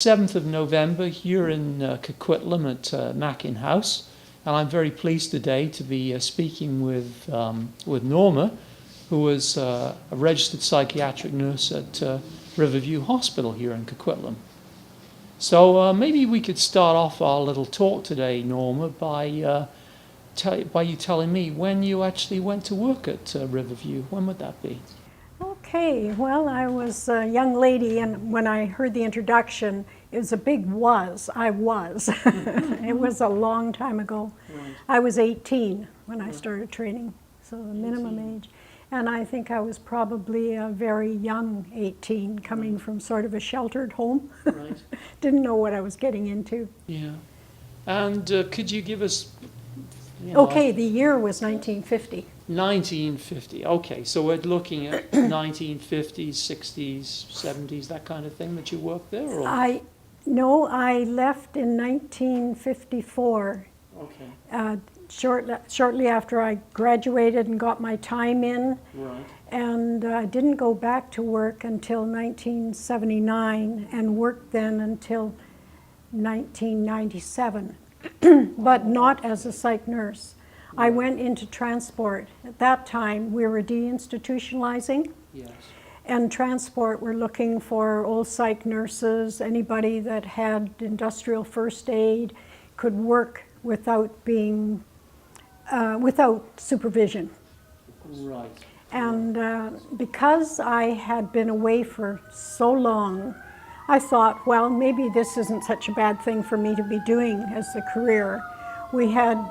7th of November here in Coquitlam at Mackin House, and I'm very pleased today to be speaking with Norma, who is a registered psychiatric nurse at Riverview Hospital here in Coquitlam. So maybe we could start off our little talk today, Norma, by you telling me when you actually went to work at Riverview. When would that be? Okay, well, I was a young lady, and when I heard the introduction, it was a big was. I was. It was a long time ago. Right. I was 18 when I started training, so the minimum age. And I think I was probably a very young 18, coming from sort of a sheltered home. Right. Didn't know what I was getting into. Yeah. And could you give us... Okay, the year was 1950. 1950. Okay, so we're looking at 1950s, 60s, 70s, that kind of thing that you worked there? Or? No, I left in 1954. Okay. Shortly after I graduated and got my time in. Right. And I didn't go back to work until 1979 and worked then until 1997, but not as a psych nurse. I went into transport. At that time, we were deinstitutionalizing. Yes. And transport, we're looking for old psych nurses, anybody that had industrial first aid, could work without being, without supervision. Right. And because I had been away for so long, I thought, well, maybe this isn't such a bad thing for me to be doing as a career. We had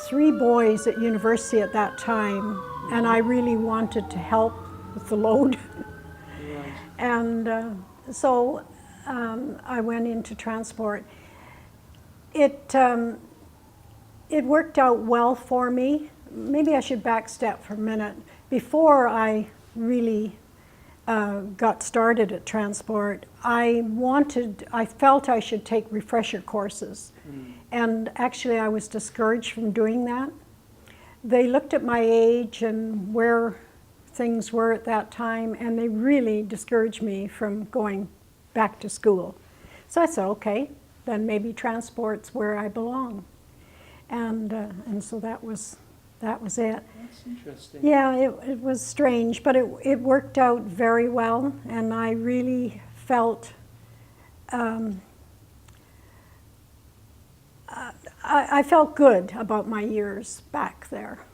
3 boys at university at that time, and I really wanted to help with the load. Right. And so I went into transport. It worked out well for me. Maybe I should backstep for a minute. Before I really got started at transport, I felt I should take refresher courses. And actually I was discouraged from doing that. They looked at my age and where things were at that time, and they really discouraged me from going back to school. So I said, okay, then maybe transport's where I belong. And so that was it. That's interesting. Yeah, it was strange, but it worked out very well, and I really felt I felt good about my years back there.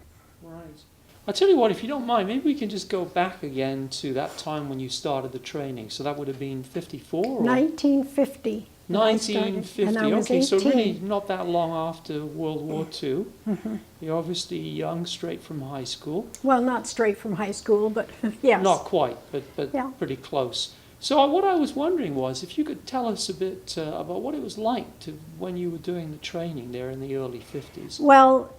Right. I'll tell you what, if you don't mind, maybe we can just go back again to that time when you started the training. So that would have been 54? Or? 1950. 1950, and I was okay, 18. so really not that long after World War II. Mm-hmm. You're obviously young, straight from high school. Well, not straight from high school, but yes. Not quite, but Yeah. pretty close. So what I was wondering was if you could tell us a bit about what it was like when you were doing the training there in the early 50s. Well,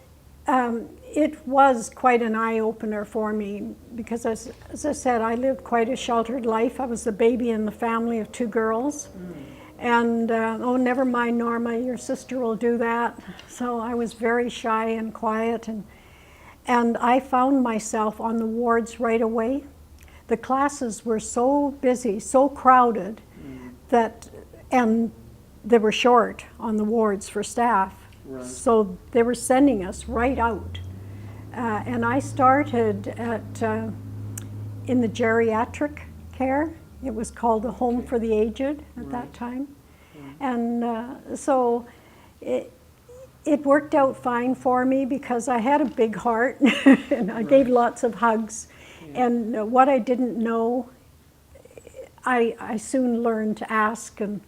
it was quite an eye-opener for me because, as I said, I lived quite a sheltered life. I was the baby in the family of 2 girls. And, oh, never mind, Norma, your sister will do that. So I was very shy and quiet, and I found myself on the wards right away. The classes were so busy, so crowded, and they were short on the wards for staff. Right. So they were sending us right out. And I started in the geriatric care. It was called the Home for the Aged at that time. And so it worked out fine for me because I had a big heart and I gave lots of hugs. Yeah. And what I didn't know, I soon learned to ask, and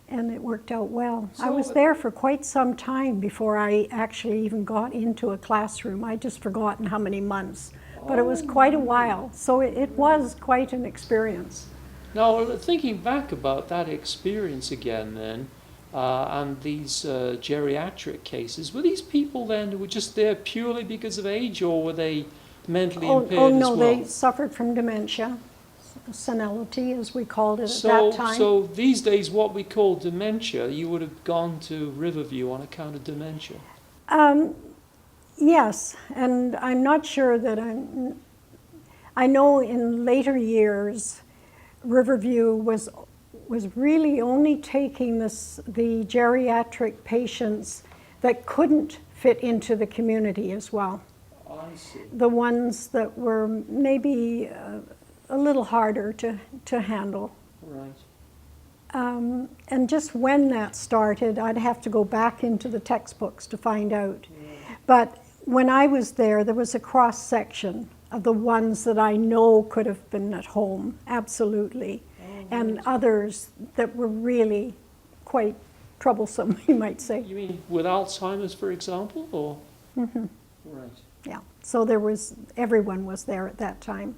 it worked out well. So I was there for quite some time before I actually even got into a classroom. I'd just forgotten how many months, but it was quite a while. So it was quite an experience. Now, thinking back about that experience again then, and these geriatric cases, were these people then who were just there purely because of age, or were they mentally impaired no, as well? They suffered from dementia, senility as we called it at that time. So these days what we call dementia, you would have gone to Riverview on account of dementia? Yes, and I'm not sure that I know in later years Riverview was really only taking the geriatric patients that couldn't fit into the community as well. I see. The ones that were maybe a little harder to handle. Right. And just when that started, I'd have to go back into the textbooks to find out. Yeah. But when I was there was a cross-section of the ones that I know could have been at home, absolutely, and others that were really quite troublesome, you might say. You mean with Alzheimer's, for example, or? Mm-hmm. Right. Yeah, so everyone was there at that time.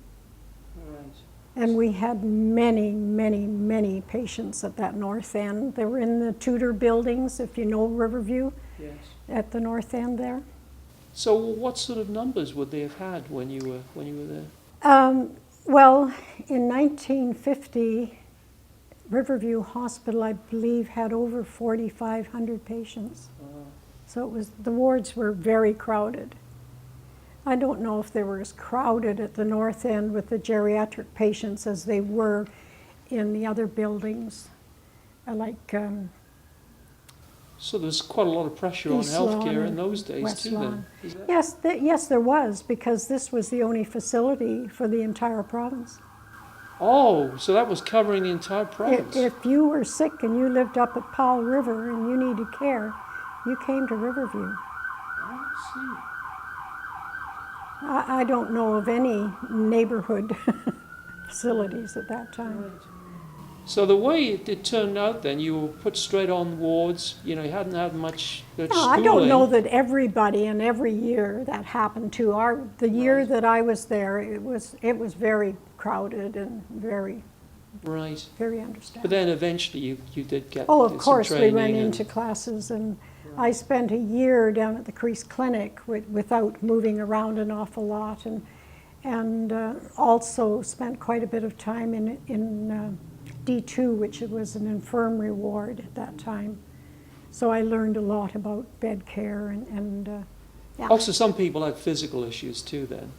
Right. And we had many, many, many patients at that north end. They were in the Tudor buildings, if you know Riverview, Yes. at the north end there. So what sort of numbers would they have had when you were there? Well, in 1950, Riverview Hospital, I believe, had over 4,500 patients. So the wards were very crowded. I don't know if they were as crowded at the north end with the geriatric patients as they were in the other buildings, like So there's quite a lot of pressure on East Lawn healthcare in and those days West too. Lawn. Then is that? Yes, yes, there was, because this was the only facility for the entire province. Oh, so that was covering the entire province. If you were sick and you lived up at Powell River and you needed care, you came to Riverview. I see. I don't know of any neighborhood facilities at that time. Right. So the way it turned out then, you were put straight on wards, you know, you hadn't had much No, schooling. I don't know that everybody and every year that happened to. The year Right. that I was there, it was very crowded and very, Right. very understaffed. But then eventually you did get Oh, of some course, we training went and- into classes, and I spent a year down at the Crease Clinic without moving around an awful lot, and also spent quite a bit of time in D2, which was an infirmary ward at that time. So I learned a lot about bed care and yeah. Also, some people had physical issues too then.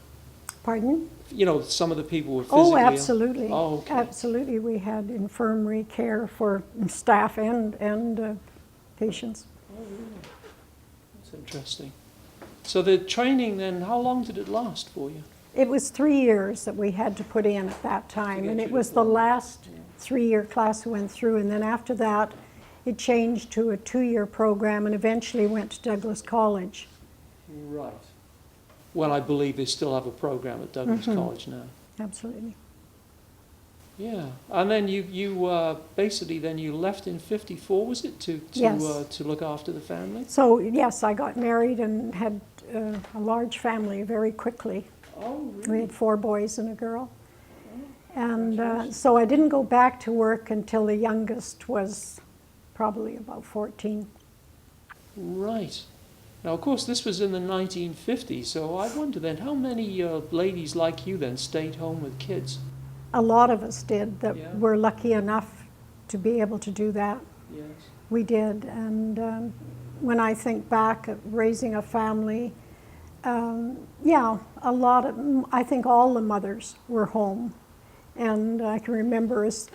Pardon? You know, some of the people were physically Oh, absolutely. Oh, okay. Absolutely. We had infirmary care for staff and patients. Oh, really? That's interesting. So the training then, how long did it last for you? It was 3 years that we had to put in at that time, get and it through was the the program. last 3-year class we went through, and then after that, it changed to a 2-year program and eventually went to Douglas College. Right. Well, I believe they still have a program at Douglas College now. Absolutely. Yeah, and then you basically then you left in '54, was it, to Yes. to look after the family? So yes, I got married and had a large family very quickly. Oh, We really? had 4 boys and a girl. And so I didn't go back to work until the youngest was probably about 14. Right. Now, of course, this was in the 1950s, so I wonder then, how many ladies like you then stayed home with kids? A lot of us did that Yeah. were lucky enough to be able to do that. Yes. We did, and when I think back at raising a family, yeah, I think all the mothers were home. And I can remember us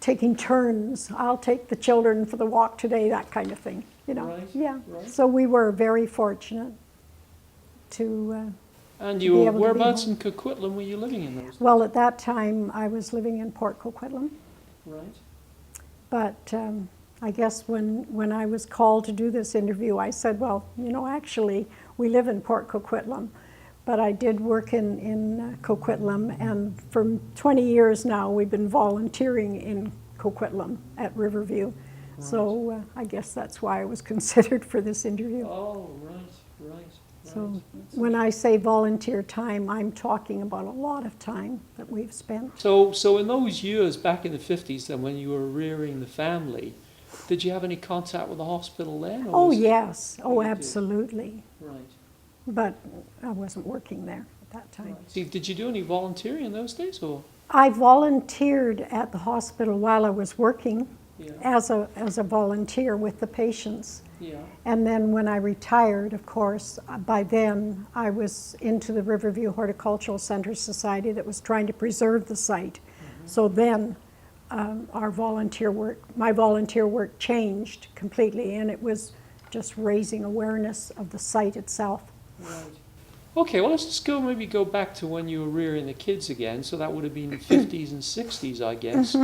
taking turns. I'll take the children for the walk today, that kind of thing, you know. Right, Yeah. right. So we were very fortunate to, And To you be were, able to be whereabouts home. in Coquitlam were you living in those days? well, at that time I was living in Port Coquitlam. Right. But I guess when I was called to do this interview, I said, well, you know, actually, we live in Port Coquitlam, but I did work in Coquitlam, and for 20 years now, we've been volunteering in Coquitlam at Riverview. So I guess that's why I was considered for this interview. Oh, right, right. So when I say volunteer time, I'm talking about a lot of time that we've spent. So in those years back in the 50s, then when you were rearing the family, did you have any contact with the hospital then? or Oh, was it- yes. Oh, you did? absolutely. Right. But I wasn't working there at that time. See, did you do any volunteering in those days, or? I volunteered at the hospital while I was working Yeah. as a volunteer with the patients. Yeah. And then when I retired, of course, by then I was into the Riverview Horticultural Center Society that was trying to preserve the site. So then our volunteer work, my volunteer work changed completely, and it was just raising awareness of the site itself. Right. Okay, well, let's just maybe go back to when you were rearing the kids again. So that would have been the 50s and 60s, I guess.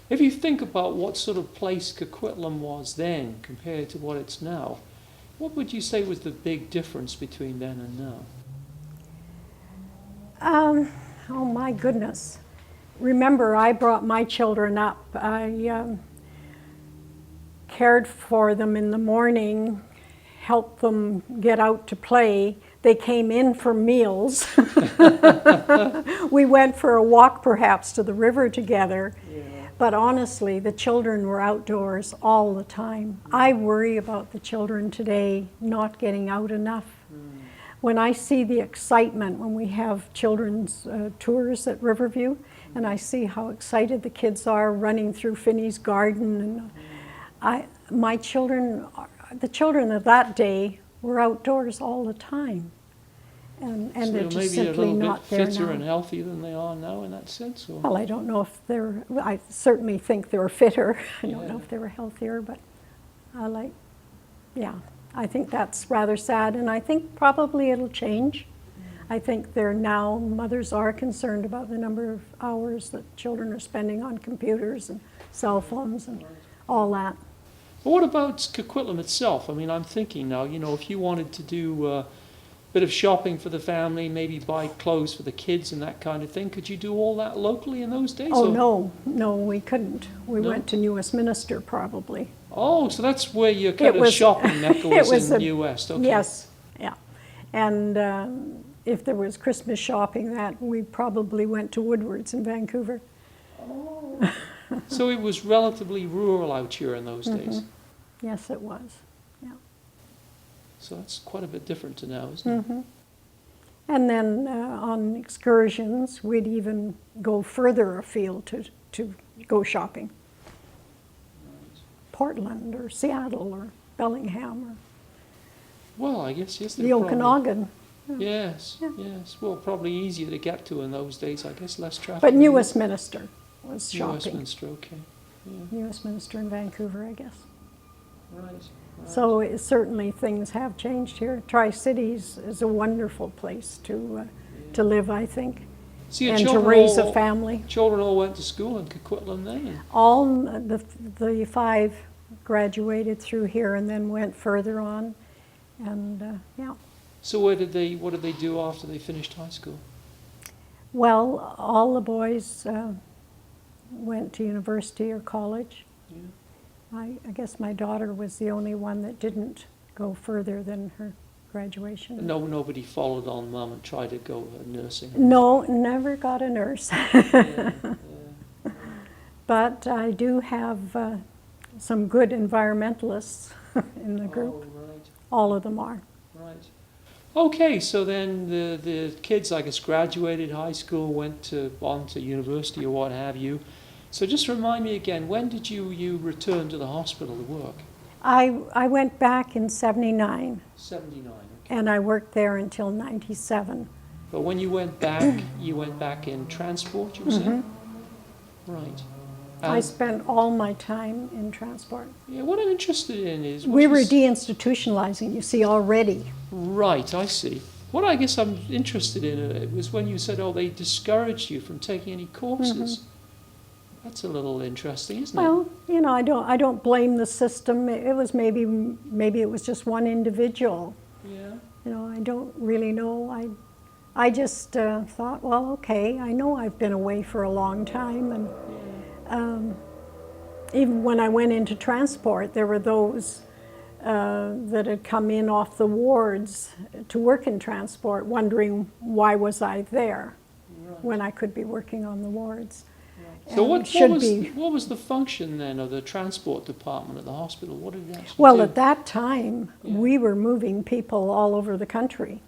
If you think about what sort of place Coquitlam was then compared to what it's now, what would you say was the big difference between then and now? Oh my goodness. Remember, I brought my children up. I cared for them in the morning, helped them get out to play. They came in for meals. We went for a walk perhaps to the river together. Yeah. But honestly, the children were outdoors all the time. I worry about the children today not getting out enough. When I see the excitement when we have children's tours at Riverview, and I see how excited the kids are running through Finney's garden, and the children of that day were outdoors all the time, and So they're just maybe simply a little not bit there fitter now. and healthier than they are now in that sense? Or? Well, I don't know if they're. I certainly think they were fitter. I don't know if they were healthier, but I think that's rather sad, and I think probably it'll change. I think mothers are concerned about the number of hours that children are spending on computers and cell phones and all that. But what about Coquitlam itself? I mean, I'm thinking now, if you wanted to do a bit of shopping for the family, maybe buy clothes for the kids and that kind of thing, could you do all that locally in those days? Oh, or? no, we couldn't. We No? went to New Westminster probably. Oh, so that's where your kind of shopping mecca was in the US. Okay. Yes, yeah. And if there was Christmas shopping, we probably went to Woodward's in Vancouver. Oh. So it was relatively rural out here in those days. Yes, it was. Yeah. So that's quite a bit different to now, isn't it? And then on excursions, we'd even go further afield to go shopping. Portland or Seattle or Bellingham or Well, I guess, yes. the Okanagan. Yes, yes. Well, probably easier to get to in those days, I guess, less traffic. But New Westminster was New shopping. Westminster, okay. Yeah. New Westminster in Vancouver, I guess. Right. So certainly things have changed here. Tri-Cities is a wonderful place to live, I think, So your and to children raise a family. Children all went to school in Coquitlam then? All the 5 graduated through here and then went further on, and yeah. So what did they do after they finished high school? Well, all the boys went to university or college. Yeah. I guess my daughter was the only one that didn't go further than her graduation. Nobody followed on Mum and tried to go nursing? No, never got a nurse. Yeah. But I do have some good environmentalists in the group. Oh, right. All of them are. Right. Okay, so then the kids, I guess, graduated high school, went on to university or what have you. So just remind me again, when did you return to the hospital to work? I went back in 79. 79, okay. And I worked there until 97. But when you went back in transport, you were saying? Right. I spent all my time in transport. Yeah, what I'm interested in is... We were deinstitutionalizing, you see, already. Right, I see. What I guess I'm interested in was when you said, they discouraged you from taking any courses. That's a little interesting, isn't it? Well, I don't blame the system. It was maybe it was just one individual. Yeah. I don't really know. I just thought, well, okay, I know I've been away for a long time, and even when I went into transport, there were those that had come in off the wards to work in transport, wondering why was I there when I could be working on the wards. So what was the function then of the transport department at the hospital? What did it actually Well, do? at that time, we were moving people all over the country.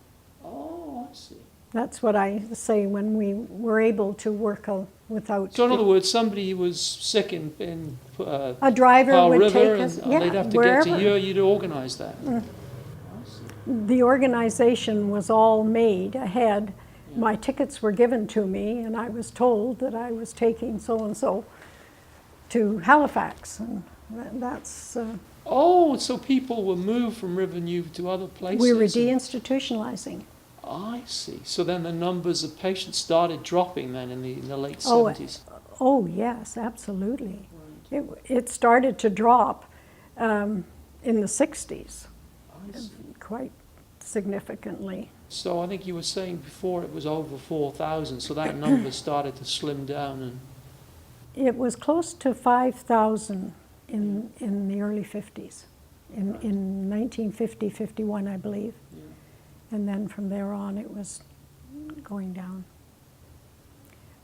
Oh, I see. That's what I say when we were able to work without... So in other words, somebody was sick in a driver Powell would River, take us, and they'd have to wherever. get to you, you'd organize that. The organization was all made ahead. My tickets were given to me, and I was told that I was taking so-and-so to Halifax, and that's Oh, so people were moved from Riverview to other places? we were deinstitutionalizing. I see. So then the numbers of patients started dropping then in the late Oh, 70s? Oh yes, absolutely. It started to drop in the 60s, I see. quite significantly. So I think you were saying before it was over 4,000, so that number started to slim down. And It was close to 5,000 in the early 50s, in 1950, 51, I believe. yeah. And then from there on, it was going down.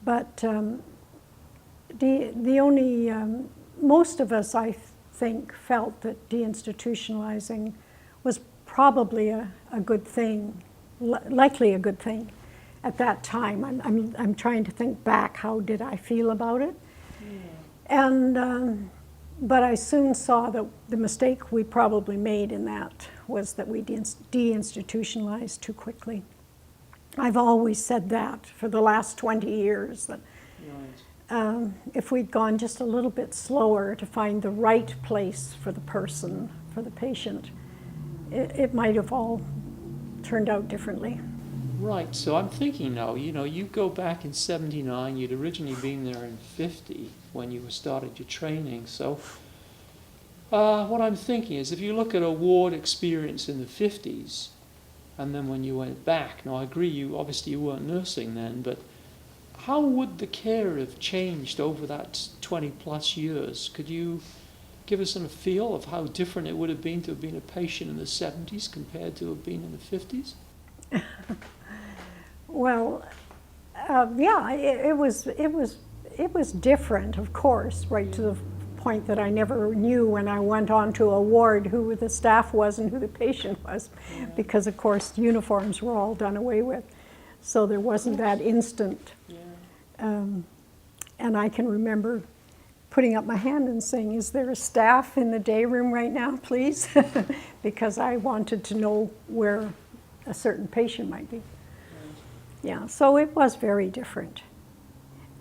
But the only, most of us, I think, felt that deinstitutionalizing was probably a good thing, likely a good thing at that time. I'm trying to think back, how did I feel about it? Yeah. And, but I soon saw that the mistake we probably made in that was that we deinstitutionalized too quickly. I've always said that for the last 20 years, that if we'd gone just a little bit slower to find the right place for the person, for the patient, it might have all turned out differently. Right, so I'm thinking now, you go back in 79, you'd originally been there in 50 when you started your training, so what I'm thinking is if you look at a ward experience in the 50s, and then when you went back, now I agree, obviously you weren't nursing then, but how would the care have changed over that 20 plus years? Could you give us a feel of how different it would have been to have been a patient in the 70s compared to have been in the 50s? Well, yeah, it was different, of course, right to the point that I never knew when I went on to a ward who the staff was and who the patient was, because of course uniforms were all done away with, so there wasn't that instant. And I can remember putting up my hand and saying, "Is there a staff in the day room right now, please?" because I wanted to know where a certain patient might be. Yeah, so it was very different.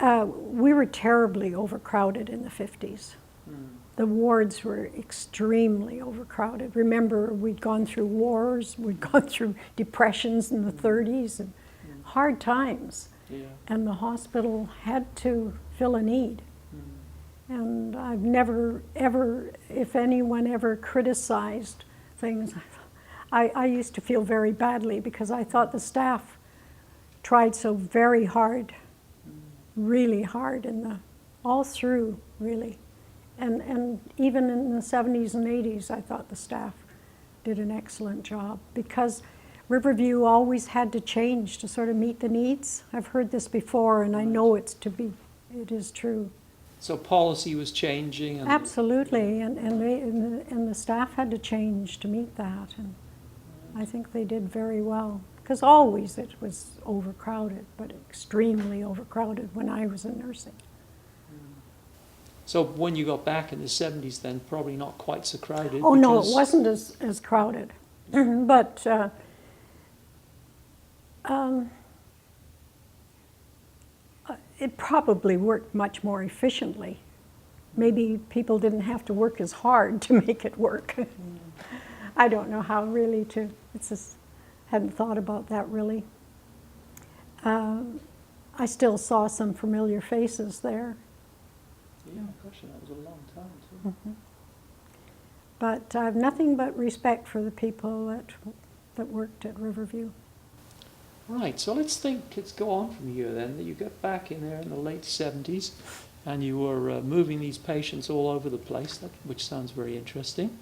We were terribly overcrowded in the 50s. The wards were extremely overcrowded. Remember, we'd gone through wars, we'd gone through depressions in the 30s, and hard times. Yeah. And the hospital had to fill a need. And I've never, ever, if anyone ever criticized things, I used to feel very badly because I thought the staff tried so very hard, really hard, all through, really. And even in the 70s and 80s, I thought the staff did an excellent job because Riverview always had to change to sort of meet the needs. I've heard this before, and I know it is true. So policy was changing? And absolutely, and the staff had to change to meet that, and I think they did very well. Because always it was overcrowded, but extremely overcrowded when I was in nursing. So when you got back in the 70s then, probably not quite so crowded? Oh no, it wasn't as crowded. But it probably worked much more efficiently. Maybe people didn't have to work as hard to make it work. I don't know how really it's just, hadn't thought about that really. I still saw some familiar faces there. Yeah, gosh, that was a long time too. But I have nothing but respect for the people that worked at Riverview. Right, so let's go on from here then. You got back in there in the late 70s and you were moving these patients all over the place, which sounds very interesting.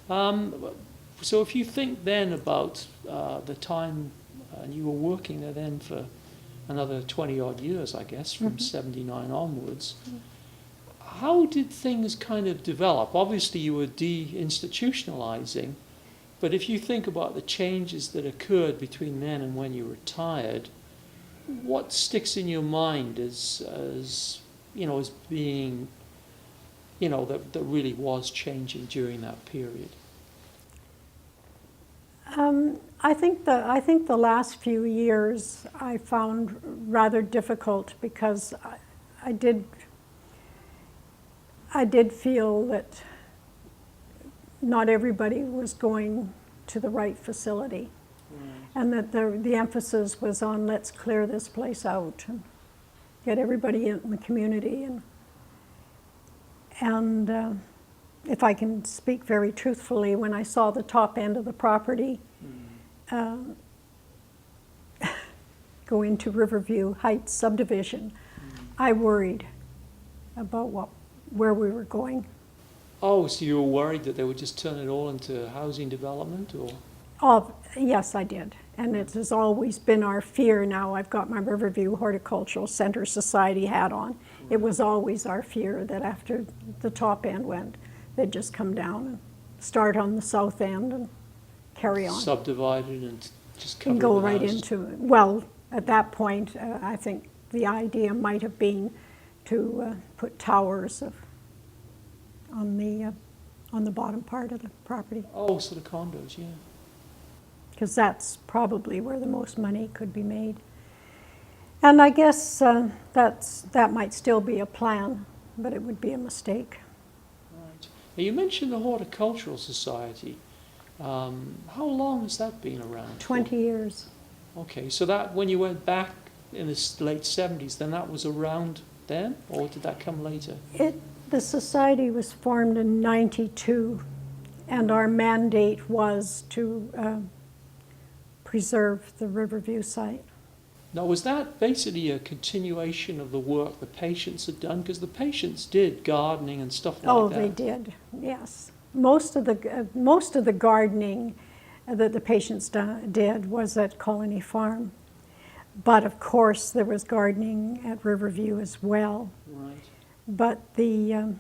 So if you think then about the time, and you were working there then for another 20 odd years, I guess, from 79 onwards, how did things kind of develop? Obviously you were deinstitutionalizing, but if you think about the changes that occurred between then and when you retired, what sticks in your mind as being, that really was changing during that period? I think the last few years I found rather difficult because I did feel that not everybody was going to the right facility, and that the emphasis was on let's clear this place out and get everybody in the community. And if I can speak very truthfully, when I saw the top end of the property go into Riverview Heights subdivision, I worried about where we were going. Oh, so you were worried that they would just turn it all into housing development, or? Oh, yes, I did. And it has always been our fear. Now I've got my Riverview Horticultural Center Society hat on. It was always our fear that after the top end went, they'd just come down and start on the south end and carry on. Subdivided and just cover And go the right houses. into it. Well, at that point, I think the idea might have been to put towers on the bottom part of the property, Oh, so the condos, yeah. because that's probably where the most money could be made. And I guess that might still be a plan, but it would be a mistake. Right. Now, you mentioned the Horticultural Society. How long has that been around? 20 years. Okay, so that when you went back in the late 70s, then that was around then, or did that come later? The society was formed in '92, and our mandate was to preserve the Riverview site. Now, was that basically a continuation of the work the patients had done? Because the patients did gardening and stuff like Oh, that. they did, yes. Most of the gardening that the patients did was at Colony Farm. But of course, there was gardening at Riverview as well. Right. But the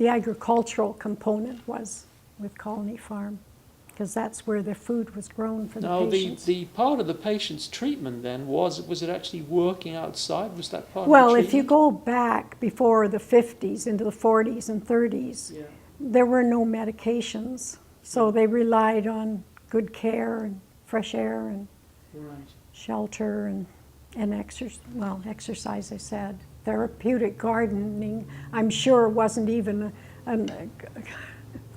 agricultural component was with Colony Farm, because that's where the food was grown for the Now, patients. the part of the patient's treatment then was it actually working outside? Was that part Well, of the if you treatment? go back before the 50s into the 40s and 30s, Yeah. there were no medications, so they relied on good care and fresh air and Right. shelter and exercise, I said. Therapeutic gardening, I'm sure wasn't even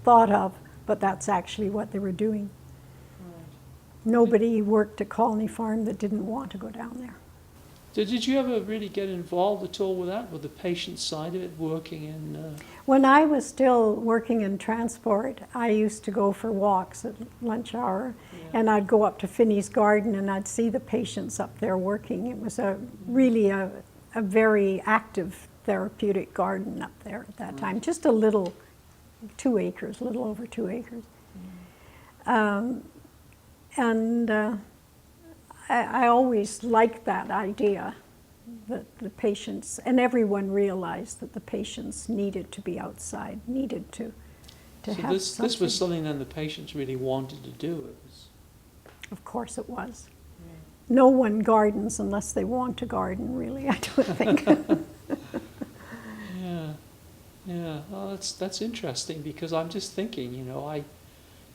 thought of, but that's actually what they were doing. Right. Nobody worked at Colony Farm that didn't want to go down there. Did you ever really get involved at all with that, with the patient side of it, working in? When I was still working in transport, I used to go for walks at lunch hour, and I'd go up to Finney's garden and I'd see the patients up there working. It was really a very active therapeutic garden up there at that time, just a little, 2 acres, a little over 2 acres. I always liked that idea that the patients, and everyone realized that the patients needed to be outside, needed to So have this something. was something then the patients really wanted to do. It was. Of course it was. No one gardens unless they want to garden, really, I don't think. Yeah, yeah. Well, that's interesting, because I'm just thinking,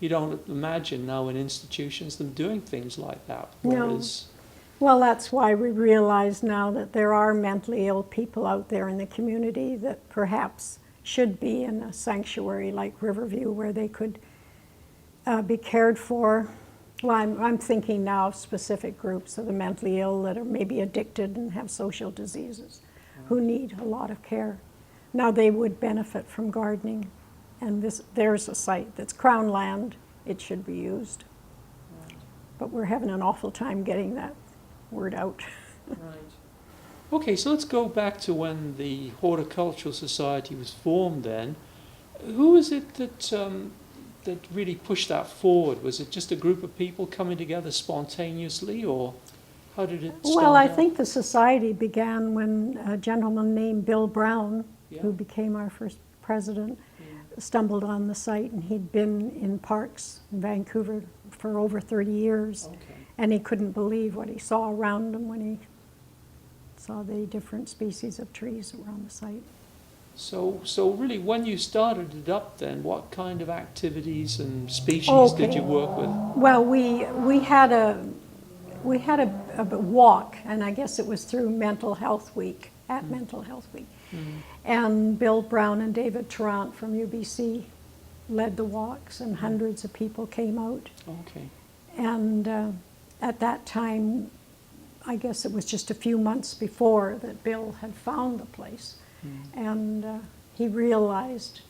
you don't imagine now in institutions them doing things like that. No. Whereas, Well, that's why we realize now that there are mentally ill people out there in the community that perhaps should be in a sanctuary like Riverview where they could be cared for. Well, I'm thinking now of specific groups of the mentally ill that are maybe addicted and have social diseases who need a lot of care. Now they would benefit from gardening, and there's a site that's Crown land. It should be used. But we're having an awful time getting that word out. right. Okay, so let's go back to when the Horticultural Society was formed then. Who was it that really pushed that forward? Was it just a group of people coming together spontaneously, or how did it start Well, I out? think the society began when a gentleman named Bill Brown, Yeah. who became our first president, Yeah. stumbled on the site, and he'd been in parks in Vancouver for over 30 years. Okay. And he couldn't believe what he saw around him when he saw the different species of trees that were on the site. So really, when you started it up then, what kind of activities and species did you work with? Well, we had a walk, and I guess it was through Mental Health Week, at Mental Health Week. And Bill Brown and David Tarrant from UBC led the walks, and hundreds of people came out. Okay. And at that time, I guess it was just a few months before that Bill had found the place. And he realized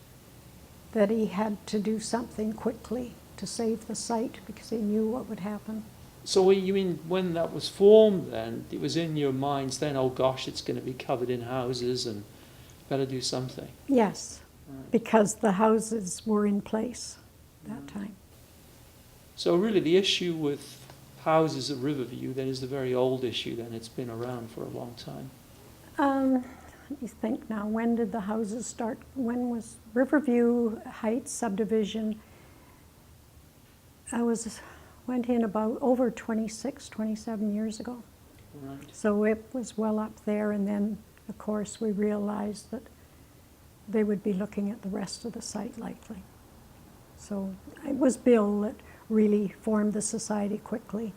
that he had to do something quickly to save the site because he knew what would happen. So you mean when that was formed then, it was in your minds then, oh gosh, it's going to be covered in houses and better do something? Yes, Right. because the houses were in place that time. So really the issue with houses at Riverview then is the very old issue then, it's been around for a long time. Let me think now, when did the houses start? When was Riverview Heights subdivision? Went in about over 26, 27 years ago. Right. So it was well up there, and then, of course, we realized that they would be looking at the rest of the site likely. So it was Bill that really formed the society quickly.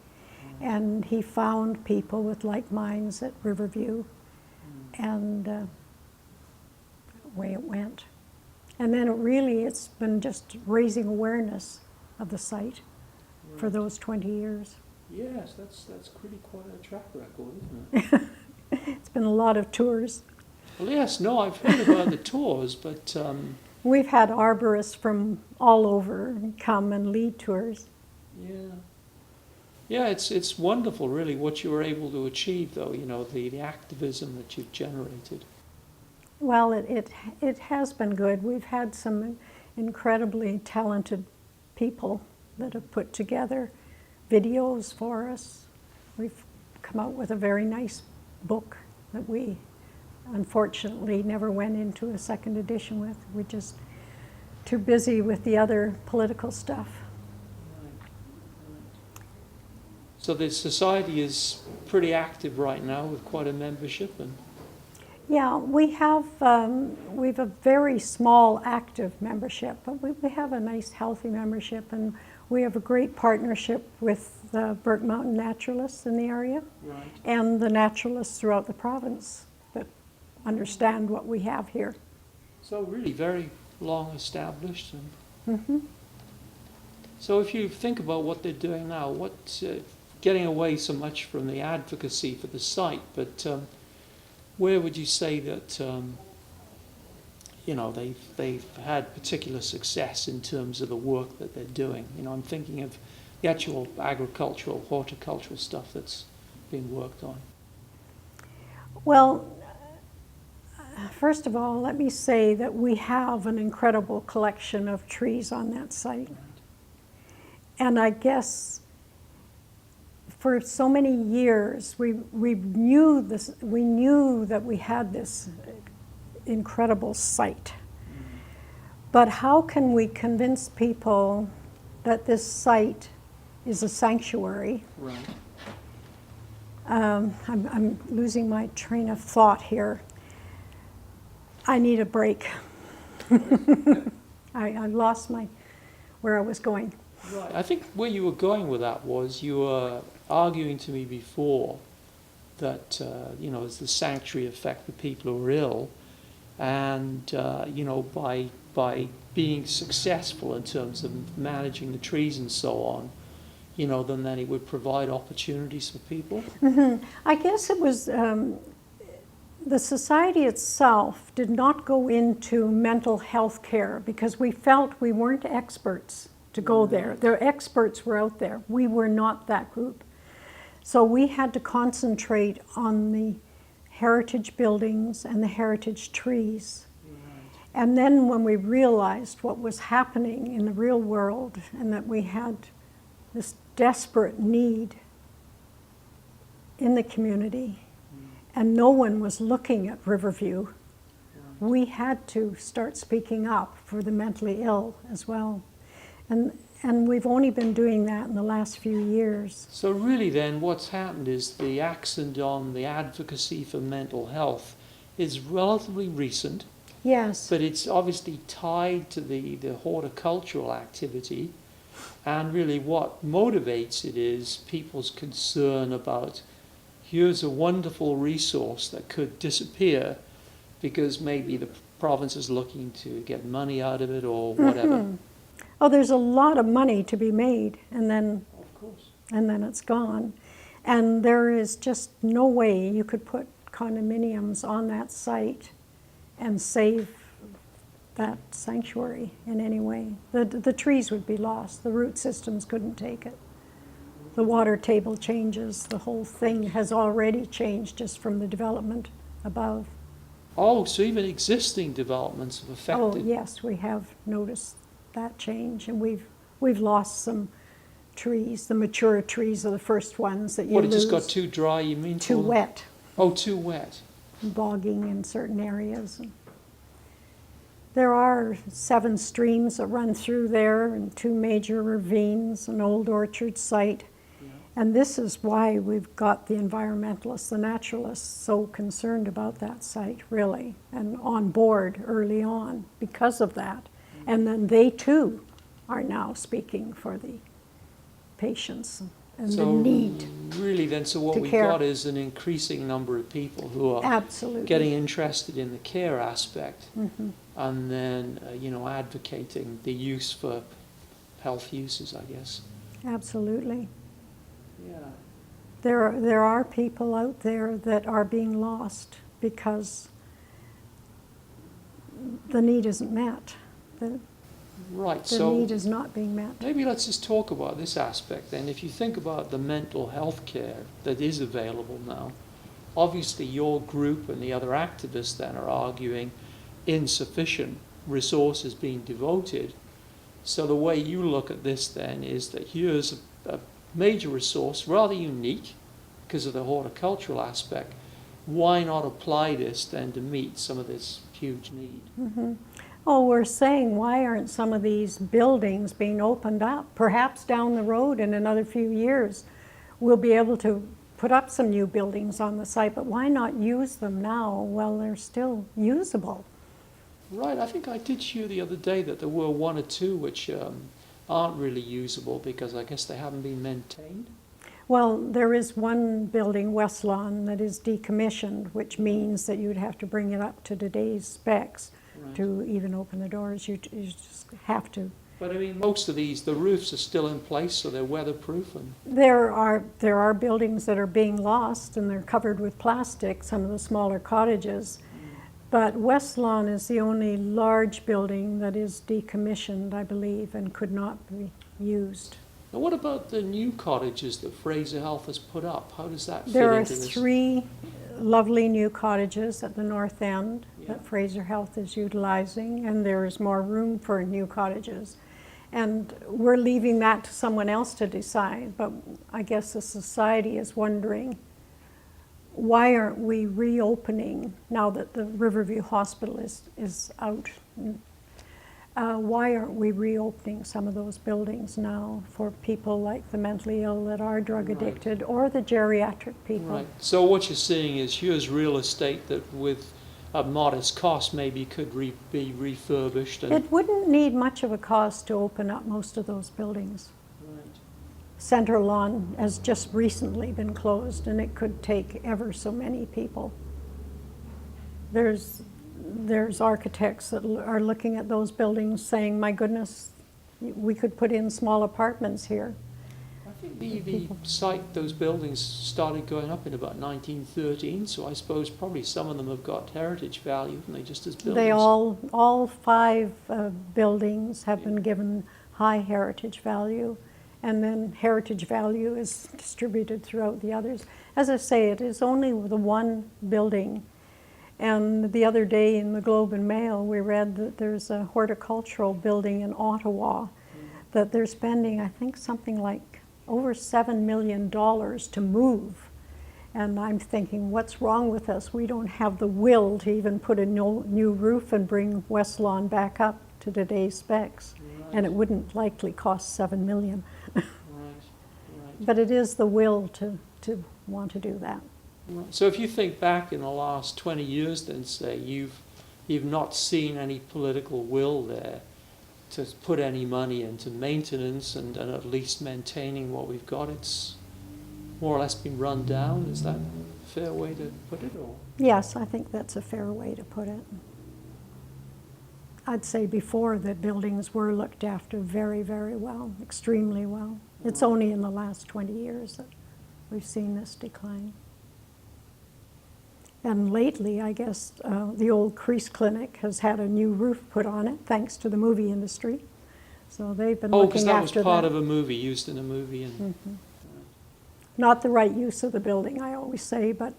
And he found people with like minds at Riverview, and away it went. And then it's been just raising awareness of the site for those 20 years. Yes, that's really quite a track record, isn't it? It's been a lot of tours. Well, yes, no, I've heard about the tours, but We've had arborists from all over come and lead tours. yeah, it's wonderful, really, what you were able to achieve, though. You know, the activism that you've generated. Well, it has been good. We've had some incredibly talented people that have put together videos for us. We've come out with a very nice book that we unfortunately never went into a second edition with. We're just too busy with the other political stuff. So the society is pretty active right now with quite a membership, and Yeah, we have we've a very small active membership, but we have a nice healthy membership, and we have a great partnership with the Burke Mountain naturalists in the area, right. and the naturalists throughout the province that understand what we have here. So really very long established. And so if you think about what they're doing now, getting away so much from the advocacy for the site, but where would you say that you know, they've had particular success in terms of the work that they're doing? You know, I'm thinking of the actual agricultural, horticultural stuff that's being worked on. Well, first of all, let me say that we have an incredible collection of trees on that site. And I guess for so many years, we knew that we had this incredible site. But how can we convince people that this site is a sanctuary? Right. I'm losing my train of thought here. I need a break. I lost where I was going. Right. I think where you were going with that was you were arguing to me before that, you know, as the sanctuary affect the people who are ill, and, you know, by being successful in terms of managing the trees and so on, you know, then it would provide opportunities for people. I guess it was the society itself did not go into mental health care because we felt we weren't experts to go there. The experts were out there. We were not that group. So we had to concentrate on the heritage buildings and the heritage trees. And then when we realized what was happening in the real world and that we had this desperate need in the community and no one was looking at Riverview, we had to start speaking up for the mentally ill as well. And we've only been doing that in the last few years. So really then what's happened is the accent on the advocacy for mental health is relatively recent. Yes. But it's obviously tied to the horticultural activity, and really what motivates it is people's concern about, here's a wonderful resource that could disappear because maybe the province is looking to get money out of it or whatever? Oh, there's a lot of money to be made, and then Of course. it's gone. And there is just no way you could put condominiums on that site and save that sanctuary in any way. The trees would be lost. The root systems couldn't take it. The water table changes. The whole thing has already changed just from the development above. Oh, so even existing developments have affected. Oh, yes, we have noticed that change, and we've lost some trees. The mature trees are the first ones that you What, lose. it just got too dry, you mean? Too wet, Oh, too wet. bogging in certain areas. There are 7 streams that run through there and 2 major ravines, an old orchard site. And this is why we've got the environmentalists, the naturalists, so concerned about that site, really, and on board early on because of that. And then they too are now speaking for the patients and the need. Really then, so what to we've care. got is an increasing number of people who are Absolutely. getting interested in the care aspect, Mhm. and then, advocating the use for health uses, I guess. Absolutely. Yeah. There are people out there that are being lost because the need isn't met. The Right, the so need is not being met. maybe let's just talk about this aspect then. If you think about the mental health care that is available now, obviously your group and the other activists then are arguing insufficient resources being devoted. So the way you look at this then is that here's a major resource, rather unique because of the horticultural aspect. Why not apply this then to meet some of this huge need? Mhm. Oh, we're saying, why aren't some of these buildings being opened up? Perhaps down the road in another few years, we'll be able to put up some new buildings on the site, but why not use them now while they're still usable? Right, I think I did hear the other day that there were 1 or 2 which aren't really usable because I guess they haven't been maintained. Well, there is one building, West Lawn, that is decommissioned, which means that you'd have to bring it up to today's specs Right. to even open the doors. You just have to. But I mean, most of these, the roofs are still in place, so they're weatherproof. And There are buildings that are being lost and they're covered with plastic, some of the smaller cottages. But West Lawn is the only large building that is decommissioned, I believe, and could not be used. now, what about the new cottages that Fraser Health has put up? How does that fit There are into this? 3 lovely new cottages at the north end Yeah. that Fraser Health is utilizing, and there is more room for new cottages. And we're leaving that to someone else to decide, but I guess the society is wondering, why aren't we reopening now that the Riverview Hospital is out? Why aren't we reopening some of those buildings now for people like the mentally ill that are drug addicted or the geriatric people? Right. So what you're seeing is here's real estate that with a modest cost maybe could be refurbished. And It wouldn't need much of a cost to open up most of those buildings. Right. Center Lawn has just recently been closed, and it could take ever so many people. There's architects that are looking at those buildings saying, my goodness, we could put in small apartments here. I think the site, those buildings started going up in about 1913, so I suppose probably some of them have got heritage value, haven't they, just as buildings? They all 5 buildings have been given high heritage value, and then heritage value is distributed throughout the others. As I say, it is only the one building. And the other day in the Globe and Mail, we read that there's a horticultural building in Ottawa that they're spending, I think, something like over $7 million to move. And I'm thinking, what's wrong with us? We don't have the will to even put a new roof and bring West Lawn back up to today's specs. Right. And it wouldn't likely cost $7 million. Right. But it is the will to want to do that. Right. So if you think back in the last 20 years then, say, you've not seen any political will there to put any money into maintenance and at least maintaining what we've got. It's more or less been run down. Is that fair way to put it, or? Yes, I think that's a fair way to put it. I'd say before that buildings were looked after very, very well, extremely well. It's only in the last 20 years that we've seen this decline. And lately, I guess, the old Crease Clinic has had a new roof put on it, thanks to the movie industry. So they've been Oh, because looking that was after part that. of a movie, used in a movie. And Not the right use of the building, I always say, but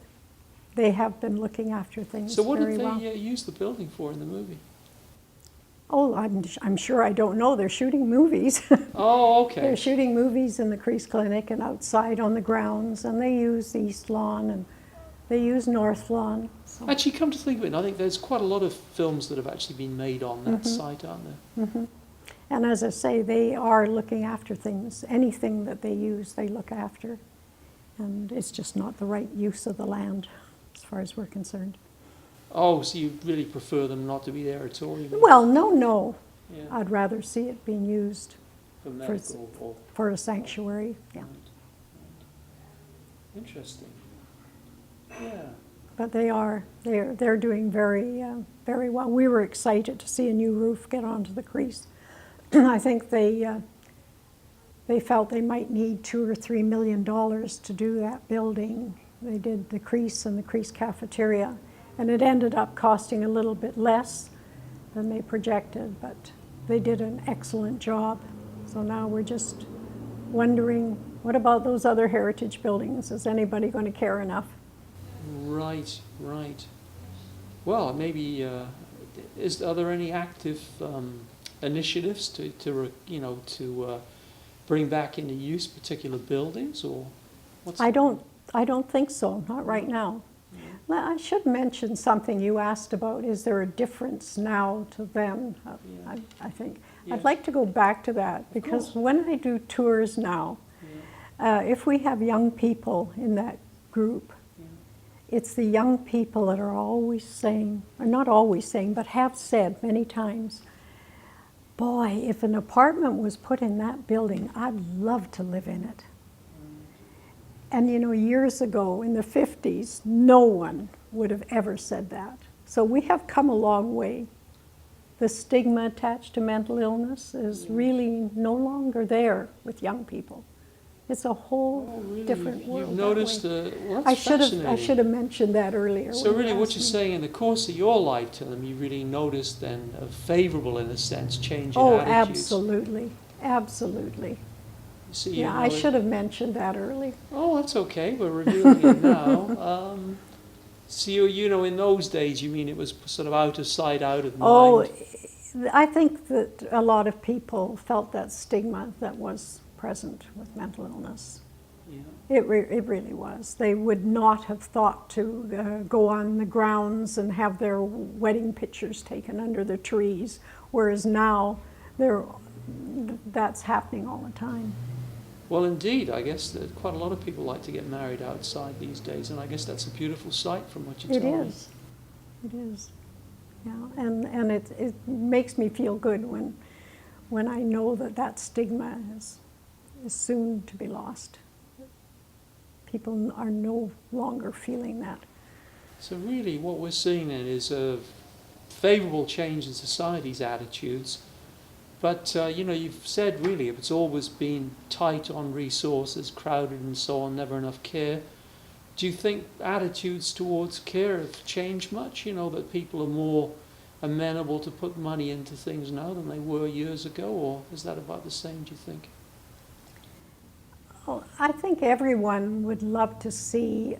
they have been looking after things So what very did they well. use the building for in the movie? Oh, I'm sure I don't know. They're shooting movies. Oh, They're okay. shooting movies in the Crease Clinic and outside on the grounds, and they use the East Lawn and they use North Lawn. So. Actually, come to think of it, I think there's quite a lot of films that have actually been made on that site, aren't there? And as I say, they are looking after things. Anything that they use, they look after. And it's just not the right use of the land, as far as we're concerned. Oh, so you really prefer them not to be there at all? You mean? Well, no. Yeah, I'd rather see it being used for medical or... for a sanctuary. Yeah. Right. Interesting. Yeah. But they're doing very very well. We were excited to see a new roof get onto the Crease. I think they felt they might need $2 or $3 million to do that building. They did the Crease and the Crease cafeteria, and it ended up costing a little bit less than they projected, but they did an excellent job. So now we're just wondering, what about those other heritage buildings? Is anybody going to care enough? Right. Well, maybe, are there any active initiatives to bring back into use particular buildings, or what's... I don't think so, not right now. Well, I should mention something you asked about. Is there a difference now to then? I think. Yes. I'd like to go back to that, because when I do tours now, if we have young people in that group, it's the young people that are always saying, or not always saying, but have said many times, boy, if an apartment was put in that building, I'd love to live in it. And you know, years ago in the 50s, no one would have ever said that. So we have come a long way. The stigma attached to mental illness is really no longer there with young people. It's a whole different world. You've noticed, well, that's I should have mentioned that earlier. So when you really what asked you're me. saying, in the course of your lifetime, you really noticed then a favourable, in a sense, change in Oh, attitudes. absolutely. So, Yeah, I should have mentioned that early. Oh, that's okay. We're revealing it now. So you know, in those days, you mean it was sort of out of sight, out of mind? Oh, I think that a lot of people felt that stigma that was present with mental illness. Yeah. It really was. They would not have thought to go on the grounds and have their wedding pictures taken under the trees, whereas now that's happening all the time. Well, indeed, I guess that quite a lot of people like to get married outside these days, and I guess that's a beautiful sight from what you tell me. It is. Yeah, and it makes me feel good when I know that stigma is soon to be lost. People are no longer feeling that. So really what we're seeing then is a favourable change in society's attitudes. But, you know, you've said really it's always been tight on resources, crowded and so on, never enough care. Do you think attitudes towards care have changed much? You know, that people are more amenable to put money into things now than they were years ago? Or is that about the same, do you think? Well, I think everyone would love to see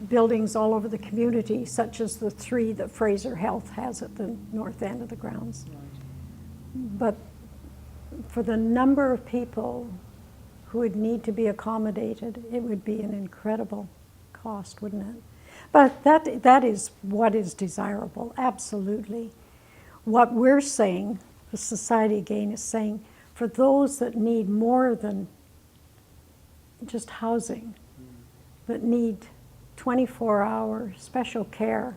buildings all over the community, such as the 3 that Fraser Health has at the north end of the grounds. Right. But for the number of people who would need to be accommodated, it would be an incredible cost, wouldn't it? But that is what is desirable, absolutely. What we're saying, the society again is saying, for those that need more than just housing, that need 24-hour special care,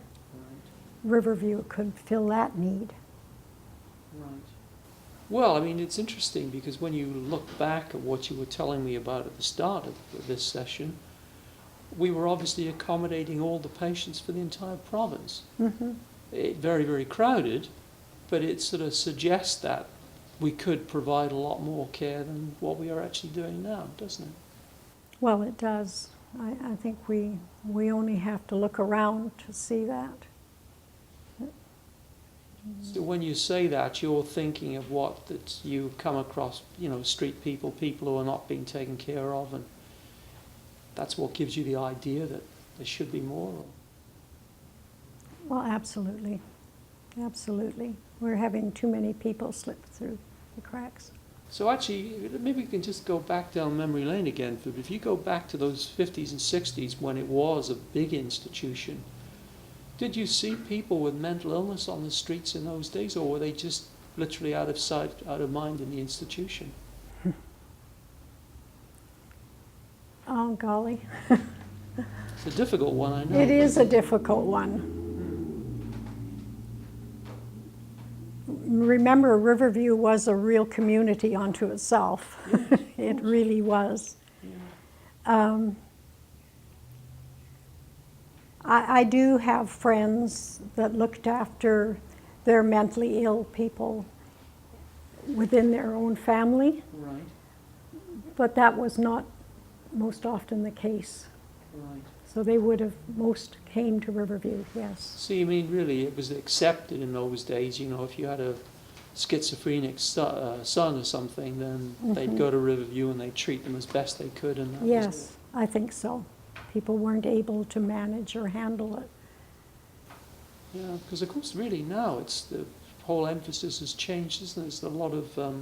Riverview could fill that need. Right. Well, I mean, it's interesting because when you look back at what you were telling me about at the start of this session, we were obviously accommodating all the patients for the entire province. Mm-hmm. Very, very crowded, but it sort of suggests that we could provide a lot more care than what we are actually doing now, doesn't it? Well, it does. I think we only have to look around to see that. So when you say that, you're thinking of what that you come across, street people who are not being taken care of, and that's what gives you the idea that there should be more. Or? Well, absolutely. Absolutely. We're having too many people slip through the cracks. So actually, maybe we can just go back down memory lane again. If you go back to those 50s and 60s when it was a big institution, did you see people with mental illness on the streets in those days, or were they just literally out of sight, out of mind in the institution? Oh, golly. It's a difficult one, I know. It is a difficult one. Remember, Riverview was a real community unto itself. Yes, It really was. Yeah. I do have friends that looked after their mentally ill people within their own family, Right, but that was not most often the case. right. So they would have most came to Riverview, yes. So you mean really it was accepted in those days, if you had a schizophrenic son or something, then they'd go to Riverview and they'd treat them as best they could, and that was Yes, I think so. People weren't able to manage or handle it. Yeah, because of course really now it's the whole emphasis has changed, isn't it? There's a lot of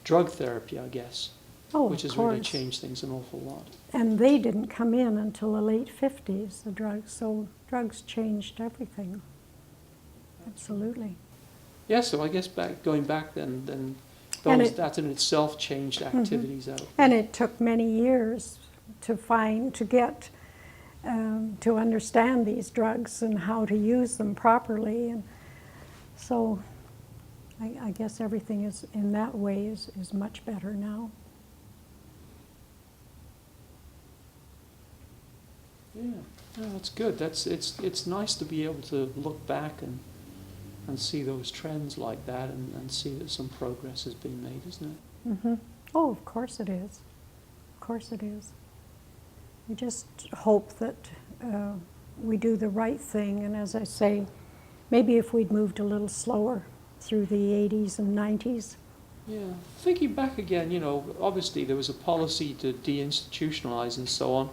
drug therapy, I guess, Oh, which of has course. really changed things an awful lot. And they didn't come in until the late 50s, the drugs, so drugs changed everything. Absolutely. Yeah, so I guess going back then And that in itself changed activities out. And it took many years to get, to understand these drugs and how to use them properly. And so I guess everything is, in that way, is much better now. Yeah, no, that's good. It's nice to be able to look back and see those trends like that and see that some progress has been made, isn't it? Mm-hmm. Oh, of course it is. Of course it is. We just hope that we do the right thing, and as I say, maybe if we'd moved a little slower through the 80s and 90s. Yeah, thinking back again, obviously there was a policy to deinstitutionalize and so on.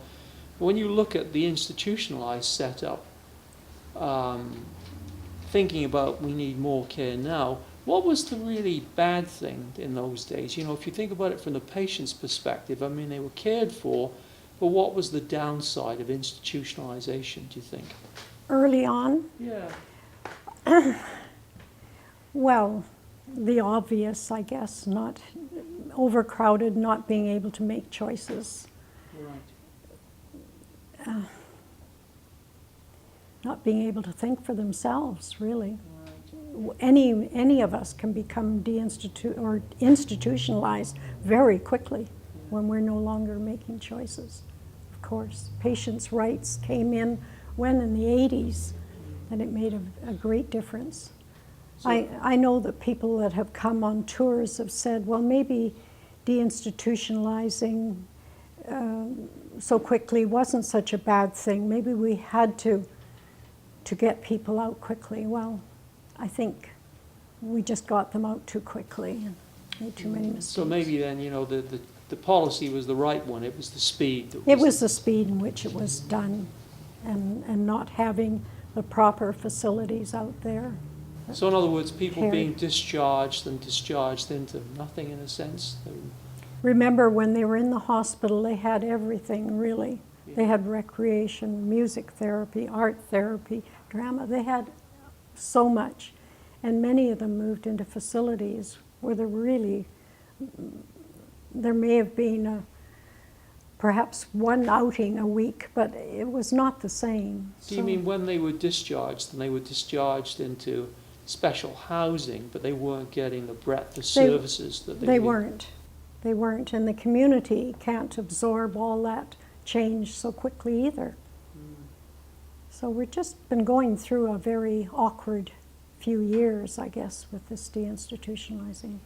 But when you look at the institutionalized setup, thinking about we need more care now, what was the really bad thing in those days? If you think about it from the patient's perspective, I mean, they were cared for, but what was the downside of institutionalization, do you think? Early on, Yeah. well, the obvious, I guess, not overcrowded, not being able to make choices, Right. not being able to think for themselves, really. Right. Any of us can become institutionalized very quickly when we're no longer making choices. Of course, patients' rights came in in the 80s, and it made a great difference. So, I know that people that have come on tours have said, well, maybe deinstitutionalizing so quickly wasn't such a bad thing. Maybe we had to get people out quickly. Well, I think we just got them out too quickly and made too many mistakes. so maybe then, the policy was the right one. It was the speed. It was the speed in which it was done, and not having the proper facilities out there. So in other words, people Carried. being discharged into nothing in a sense. Remember, when they were in the hospital, they had everything, really. Yeah. They had recreation, music therapy, art therapy, drama. They had so much. And many of them moved into facilities where there may have been perhaps one outing a week, but it was not the same. So you mean when they were discharged, and they were discharged into special housing, but they weren't getting the breadth of services that they They needed? weren't. They weren't, and the community can't absorb all that change so quickly either. So we've just been going through a very awkward few years, I guess, with this deinstitutionalizing.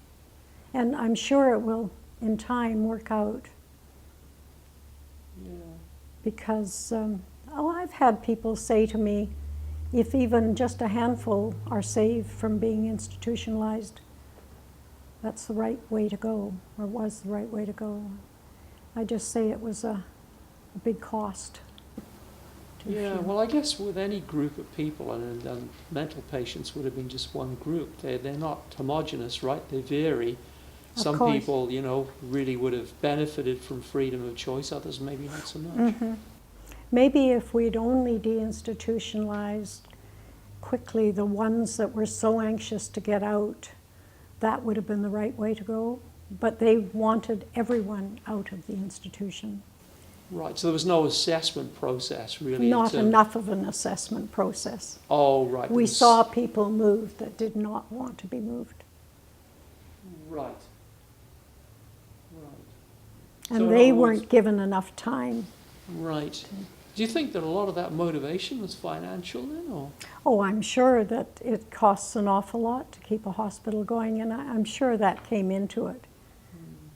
And I'm sure it will, in time, work out. Yeah. Because, I've had people say to me, if even just a handful are saved from being institutionalized, that's the right way to go, or was the right way to go. I just say it was a big cost. Yeah, well, I guess with any group of people, and mental patients would have been just one group. They're not homogenous, right? They vary. Some course. people, you know, really would have benefited from freedom of choice. Others maybe not so much. Mm-hmm. Maybe if we'd only deinstitutionalized quickly the ones that were so anxious to get out, that would have been the right way to go. But they wanted everyone out of the institution. Right, so there was no assessment process, really? Not enough of an assessment process. Oh, right. We saw people move that did not want to be moved. Right. Right. And So in they other words- weren't given enough time. Right. Do you think that a lot of that motivation was financial then, or? Oh, I'm sure that it costs an awful lot to keep a hospital going, and I'm sure that came into it.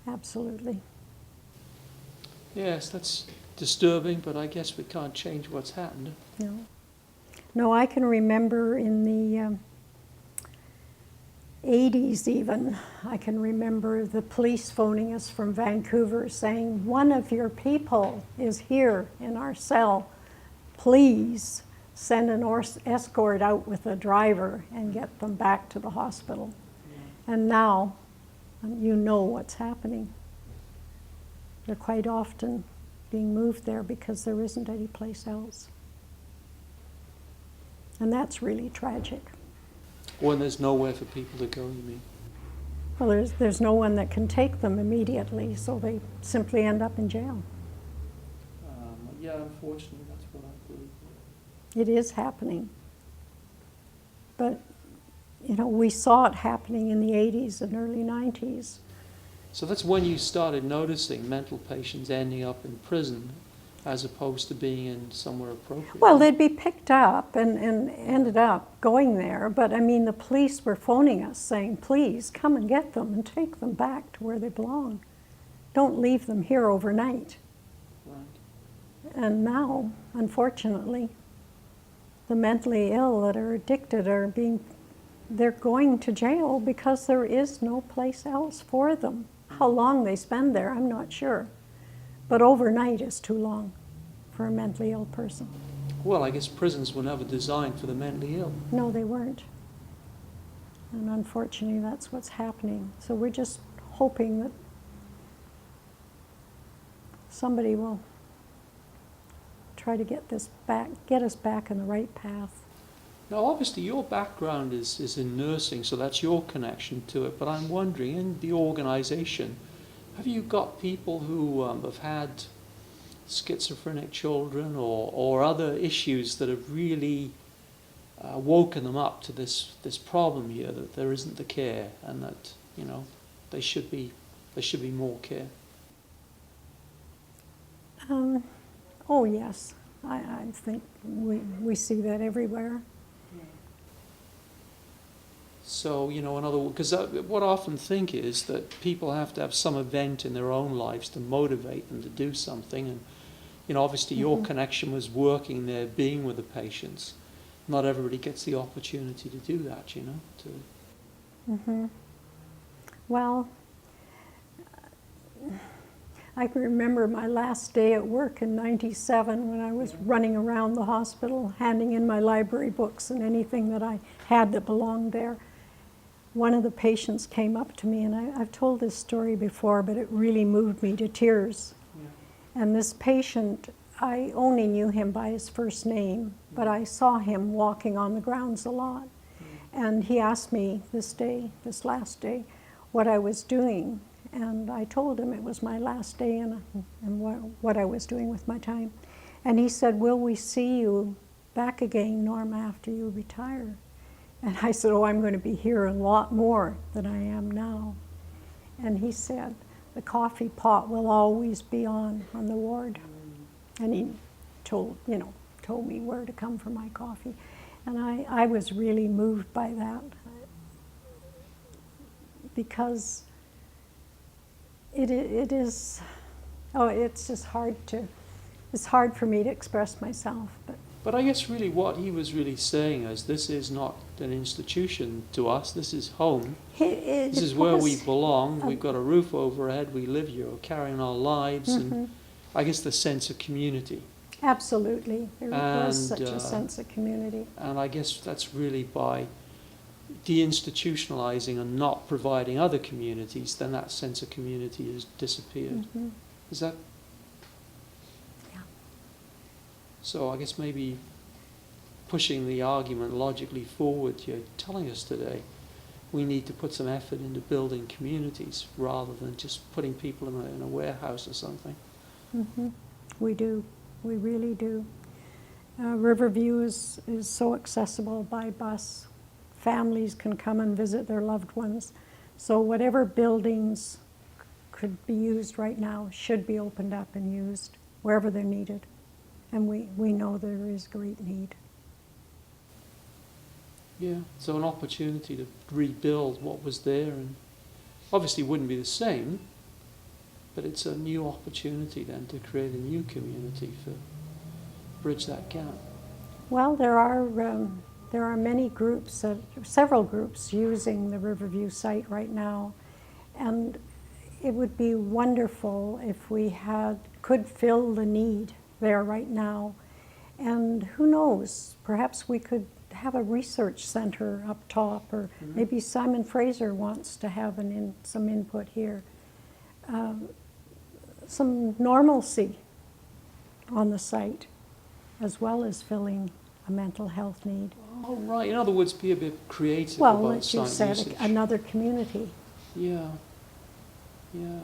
Absolutely. Yes, that's disturbing, but I guess we can't change what's happened. No. No, I can remember in the 80s even, I can remember the police phoning us from Vancouver saying, one of your people is here in our cell. Please send an escort out with a driver and get them back to the hospital. Yeah. And now, you know what's happening. They're quite often being moved there because there isn't any place else. And that's really tragic. When there's nowhere for people to go, you mean? Well, there's no one that can take them immediately, so they simply end up in jail. Yeah, unfortunately, that's what I believe. It is happening. But, you know, we saw it happening in the 80s and early 90s. So that's when you started noticing mental patients ending up in prison as opposed to being in somewhere appropriate. Well, they'd be picked up and ended up going there, but I mean, the police were phoning us saying, please come and get them and take them back to where they belong. Don't leave them here overnight. Right. And now, unfortunately, the mentally ill that are addicted they're going to jail because there is no place else for them. How long they spend there, I'm not sure. But overnight is too long for a mentally ill person. Well, I guess prisons were never designed for the mentally ill. No, they weren't. And unfortunately, that's what's happening. So we're just hoping that somebody will try to get us back on the right path. Now, obviously, your background is in nursing, so that's your connection to it. But I'm wondering, in the organization, have you got people who have had schizophrenic children or other issues that have really woken them up to this problem here, that there isn't the care and that, you know, there should be more care? Oh yes, I think we see that everywhere. So, you know, in other words, because what I often think is that people have to have some event in their own lives to motivate them to do something. And, you know, obviously your connection was working there, being with the patients. Not everybody gets the opportunity to do that, you know. Well, I can remember my last day at work in '97 when I was running around the hospital, handing in my library books and anything that I had that belonged there. One of the patients came up to me, and I've told this story before, but it really moved me to tears. Yeah. And this patient, I only knew him by his first name, but I saw him walking on the grounds a lot. And he asked me this last day, what I was doing. And I told him it was my last day and what I was doing with my time. And he said, will we see you back again, Norma, after you retire? And I said, oh, I'm going to be here a lot more than I am now. And he said, the coffee pot will always be on the ward. And he told me where to come for my coffee. And I was really moved by that, because it is, it's just it's hard for me to express myself. But I guess really what he was really saying is, this is not an institution to us, this is home. This is where we belong, we've got a roof overhead, we live here, we're carrying our lives, and I guess the sense of community. Absolutely, there was such a sense of community. And I guess that's really by deinstitutionalizing and not providing other communities, then that sense of community has disappeared. Is that? Yeah. So I guess maybe pushing the argument logically forward, you're telling us today we need to put some effort into building communities rather than just putting people in a warehouse or something. We do. We really do. Riverview is so accessible by bus. Families can come and visit their loved ones. So whatever buildings could be used right now should be opened up and used wherever they're needed. And we know there is great need. Yeah, so an opportunity to rebuild what was there, and obviously wouldn't be the same, but it's a new opportunity then to create a new community for bridge that gap. Well, there are many groups, several groups using the Riverview site right now, and it would be wonderful if we could fill the need there right now. And who knows, perhaps we could have a research center up top, or maybe Simon Fraser wants to have some input here. Some normalcy on the site, as well as filling a mental health need. Oh, right. In other words, be a bit creative Well, about like you site said, usage. another community. Yeah. Yeah.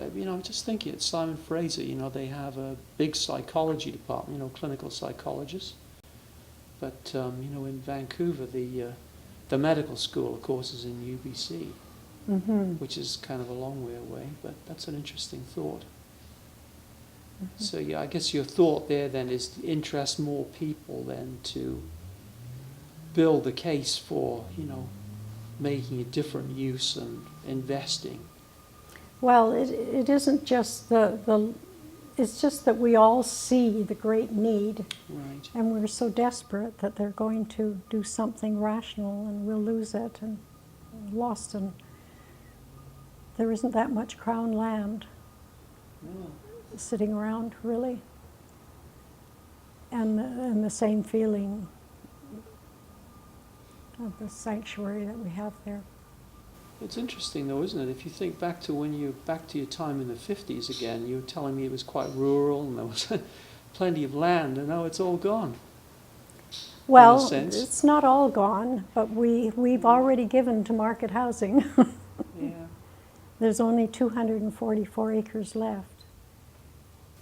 I'm just thinking at Simon Fraser, they have a big psychology department, clinical psychologists. But, in Vancouver, the medical school, of course, is in UBC, which is kind of a long way away, but that's an interesting thought. So, yeah, I guess your thought there then is to interest more people then to build the case for, making a different use and investing. Well, it isn't just it's just that we all see the great need. Right. And we're so desperate that they're going to do something rational, and we'll lose it and lost. And there isn't that much Crown land sitting around, really. And the same feeling of the sanctuary that we have there. It's interesting though, isn't it? If you think back to your time in the 50s again, you were telling me it was quite rural and there was plenty of land, and now it's all gone. Well, it's not all gone, but we've already given to market housing. Yeah. There's only 244 acres left.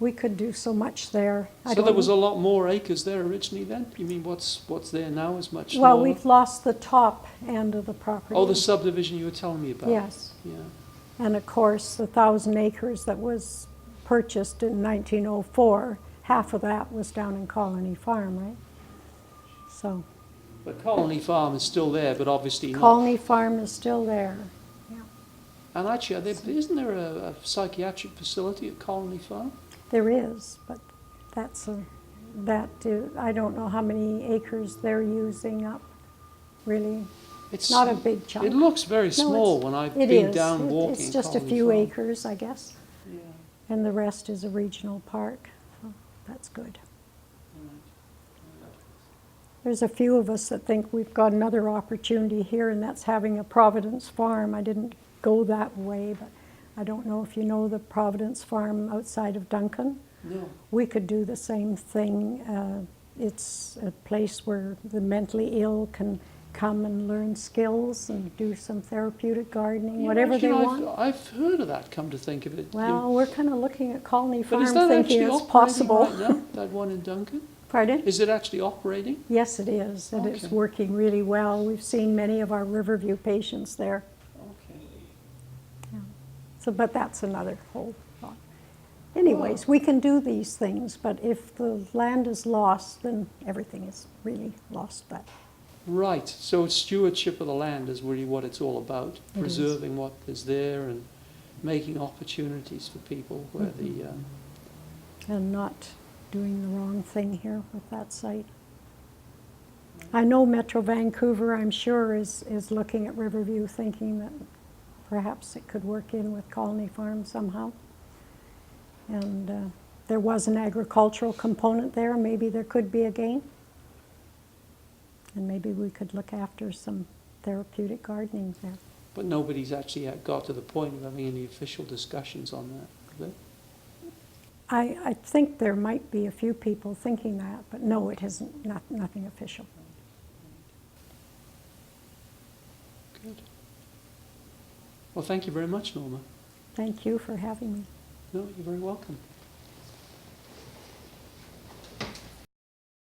We could do so much there. So there was a lot more acres there originally then? You mean what's there now is much smaller? Well, we've lost the top end of the property. Oh, the subdivision you were telling me about. Yes. Yeah. And of course, the 1,000 acres that was purchased in 1904, half of that was down in Colony Farm, right? So. But Colony Farm is still there, but obviously not. Colony Farm is still there. Yeah. And actually, isn't there a psychiatric facility at Colony Farm? There is, but I don't know how many acres they're using up, really. It's not a big chunk. It looks very small when I've been down walking. It's just a Colony few Farm. acres, I guess. Yeah. And the rest is a regional park, so that's good. There's a few of us that think we've got another opportunity here, and that's having a Providence Farm. I didn't go that way, but I don't know if you know the Providence Farm outside of Duncan. No. We could do the same thing. It's a place where the mentally ill can come and learn skills and do some therapeutic gardening, whatever they want. I've heard of that, come to think of it. Well, we're kind of looking at Colony Farm, but is that thinking actually it's possible. Right now, that one in Duncan? Pardon? Is it actually operating? Yes, it is. And it's Okay. working really well. We've seen many of our Riverview patients there. Okay. So, but that's another whole thought. anyways, we can do these things, but if the land is lost, then everything is really lost. But Right, so stewardship of the land is really what it's all about, It is. preserving what is there and making opportunities for people where and not doing the wrong thing here with that site. I know Metro Vancouver, I'm sure, is looking at Riverview thinking that perhaps it could work in with Colony Farm somehow. And there was an agricultural component there, maybe there could be again. And maybe we could look after some therapeutic gardening there. but nobody's actually got to the point of having any official discussions on that, is it? I think there might be a few people thinking that, but no, it isn't, nothing official. Good. Well, thank you very much, Norma. Thank you for having me. No, you're very welcome.